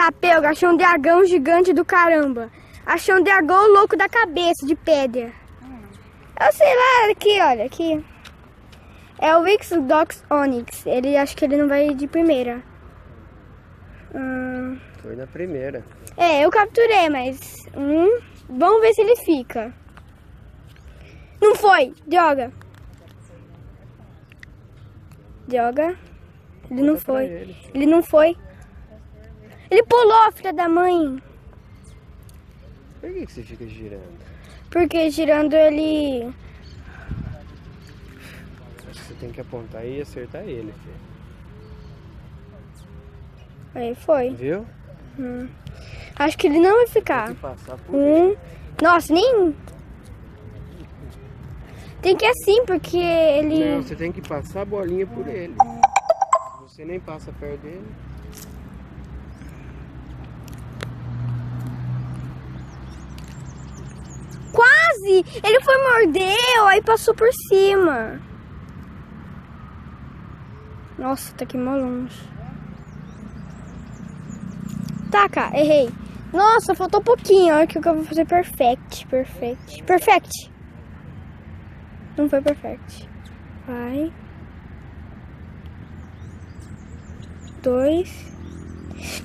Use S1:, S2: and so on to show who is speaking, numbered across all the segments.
S1: Tá, pega, achei um dragão gigante do caramba. Achei um dragão louco da cabeça, de pedra. Eu sei lá, aqui, olha, aqui. É o Ixodox Onyx. Ele, acho que ele não vai de primeira.
S2: Foi na primeira.
S1: É, eu capturei, mas... vamos ver se ele fica. Não foi, droga. Droga. Ele não foi. Ele não foi. Ele pulou, filha da mãe.
S2: Por que você fica girando?
S1: Porque girando ele...
S2: Acho que você tem que apontar e acertar ele, filho.
S1: Aí foi.
S2: Viu?
S1: Acho que ele não vai ficar.
S2: Tem que passar por ele.
S1: Nossa, nem... Tem que ir assim, porque ele...
S2: Não, você tem que passar a bolinha por ele. Você nem passa perto dele.
S1: Quase! Ele foi mordeu, aí passou por cima. Nossa, tá aqui mó longe. Tá, cara, errei. Nossa, faltou pouquinho. Olha que eu vou fazer perfect. Não foi perfect. Vai. 2.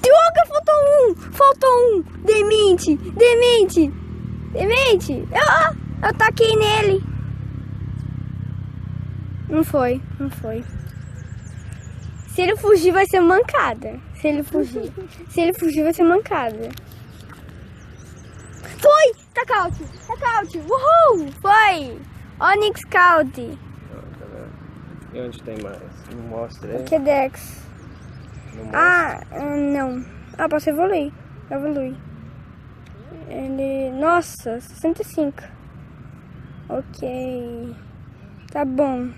S1: Droga, faltou um. Demente. Eu taquei nele. Não foi. Se ele fugir, vai ser mancada. Se ele fugir vai ser mancada. Foi! Tacaute! Uhul! Foi! Onyx Scout.
S2: E onde tem mais? Não mostra aí?
S1: Aqui é Dex.
S2: Não mostra.
S1: Não. Posso evoluir. Ele... Nossa, 65. Ok. Tá bom.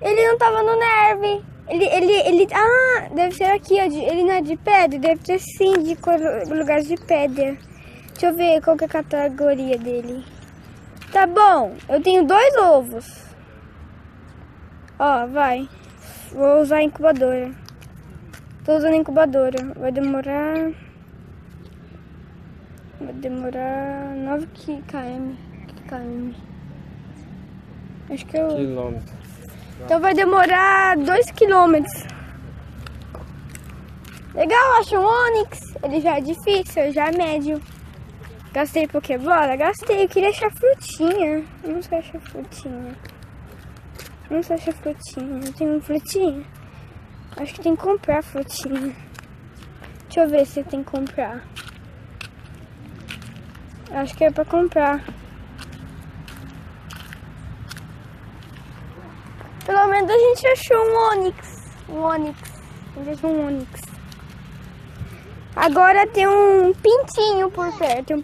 S1: Ele não tava no nerve. Ele... deve ser aqui, ó. Ele não é de pedra? Deve ter sim, de lugares de pedra. Deixa eu ver qual que é a categoria dele. Tá bom, eu tenho 2 ovos. Ó, vai. Vou usar a incubadora. Tô usando a incubadora. Vai demorar 9 km. Acho que eu...
S2: Quilômetro.
S1: Então vai demorar 2 km. Legal, acho um Onyx. Ele já é difícil, já é médio. Gastei Pokébola? Gastei, eu queria achar frutinha. Eu não sei achar frutinha. Eu tenho frutinha. Acho que tem que comprar frutinha. Deixa eu ver se tem que comprar. Acho que é pra comprar. Pelo menos a gente achou um Onyx. A gente achou um Onyx. Agora tem um pintinho por perto. Tem um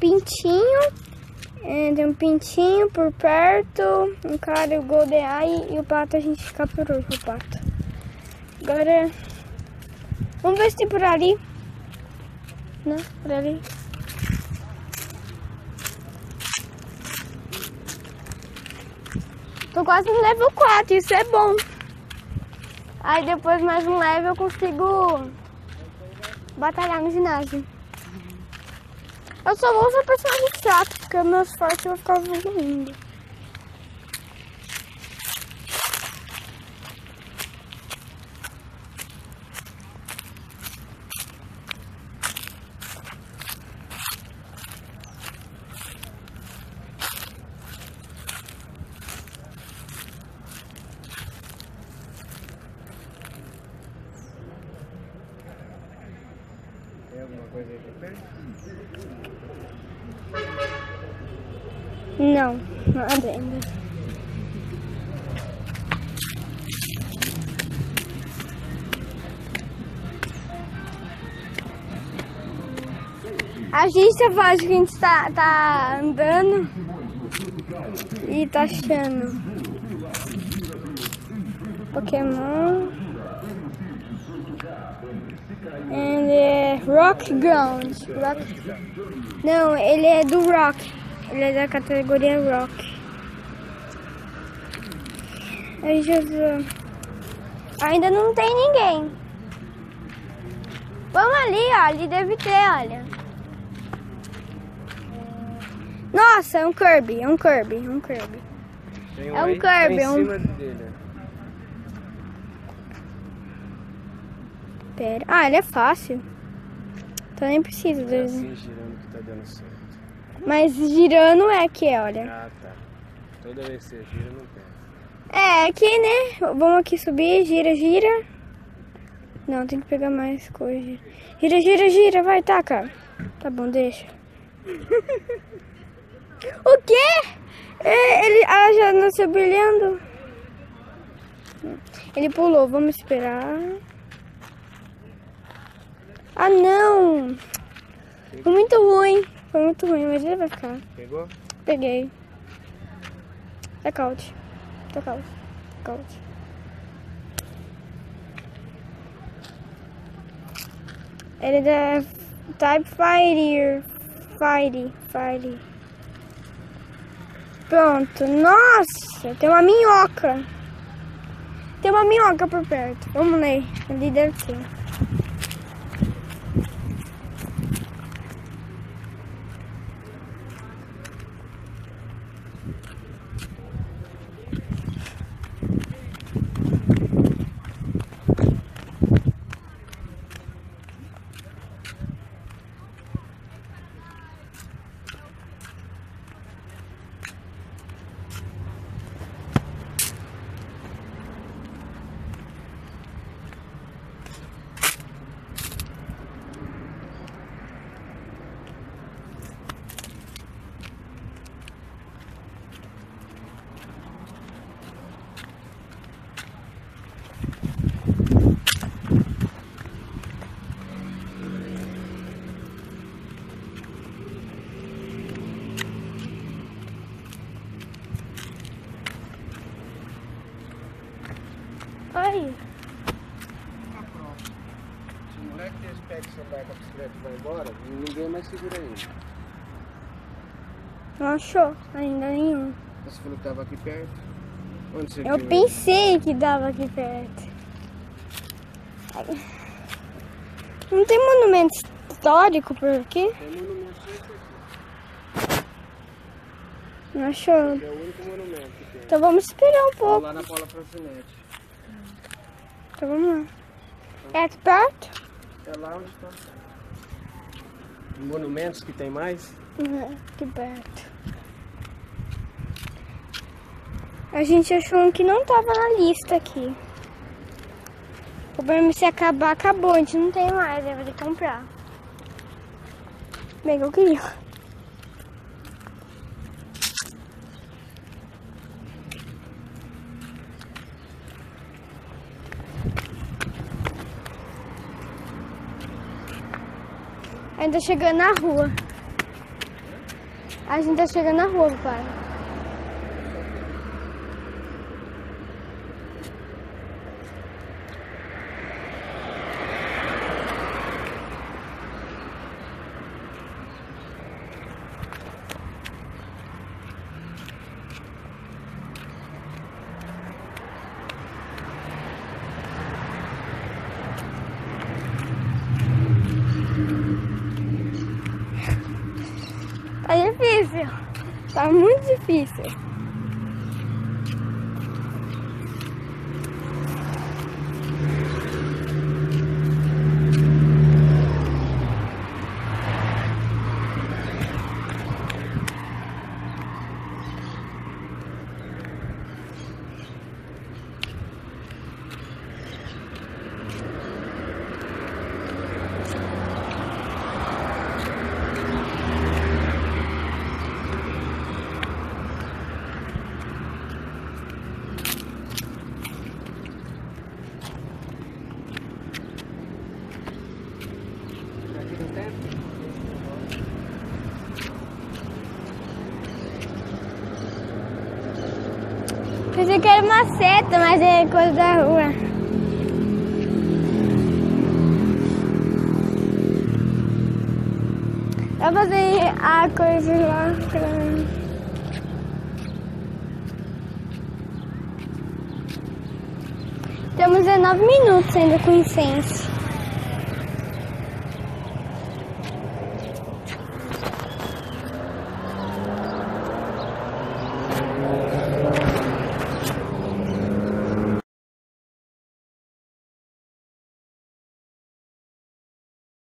S1: pintinho por perto. Um cara, o Golden Eye e o pato a gente capturou o pato. Agora vamos ver se tem por ali. Não, por ali. Tô quase no level 4, isso é bom. Aí depois mais um level eu consigo batalhar no ginásio. Eu só vou usar personagem chato, porque meus fortes eu vou ficar evoluindo.
S2: Tem alguma coisa aí por perto?
S1: Não, nada ainda. A gente faz que a gente tá andando e tá achando Pokémon. And Rock Ground. Não, ele é do Rock. Ele é da categoria Rock. Ai, Jesus. Ainda não tem ninguém. Vamos ali, ó. Ali deve ter, olha. Nossa, é um Kirby, é um Kirby, é um Kirby.
S2: Tem
S1: É um
S2: aí,
S1: Kirby,
S2: tá
S1: é
S2: em
S1: um...
S2: cima dele.
S1: Pera. Ah, ele é fácil. Então nem preciso
S2: É
S1: dele.
S2: assim girando que tá dando certo.
S1: Mas girando é que é, olha.
S2: Ah, tá. Toda vez que você gira, não pega.
S1: É, aqui, né? Vamos aqui subir, gira, gira. Não, tem que pegar mais coisa. Gira, gira, gira, vai, taca. Tá bom, deixa. O quê? Ela já nasceu brilhando. Ele pulou, vamos esperar. Ah, não! Foi muito ruim, mas ele vai ficar.
S2: Pegou?
S1: Peguei. Tacaute. Tacaute. Tacaute. Ele é da Type Fighter. Fighty. Pronto. Nossa, tem uma minhoca. Tem uma minhoca por perto. Vamos ler. Ali deve ser. Ai.
S2: Se o moleque desse pega o celular com a bicicleta e vai embora, ninguém mais segura ele.
S1: Não achou ainda nenhum.
S2: Você falou que tava aqui perto. Onde você
S1: Eu
S2: viu
S1: pensei que dava aqui perto. Não tem monumento histórico por aqui?
S2: ele? Tem monumento só esse aqui.
S1: Não achou?
S2: Esse é o único monumento que tem.
S1: Então vamos esperar um pouco.
S2: Lá na Paula Francinete.
S1: Então vamos lá. É aqui perto?
S2: É lá onde está. Monumentos que tem mais?
S1: Aqui perto. A gente achou um que não tava na lista aqui. O problema é se acabar, acabou. A gente não tem mais, aí vai ter que comprar. Bem, eu queria. Ainda chegando na rua. A gente tá chegando na rua, pai. Tá difícil. Tá muito difícil.
S2: Aqui no tempo?
S1: Pensei que era uma seta, mas é coisa da rua. Vai fazer a coisa lá. Temos 19 minutos ainda com incenso.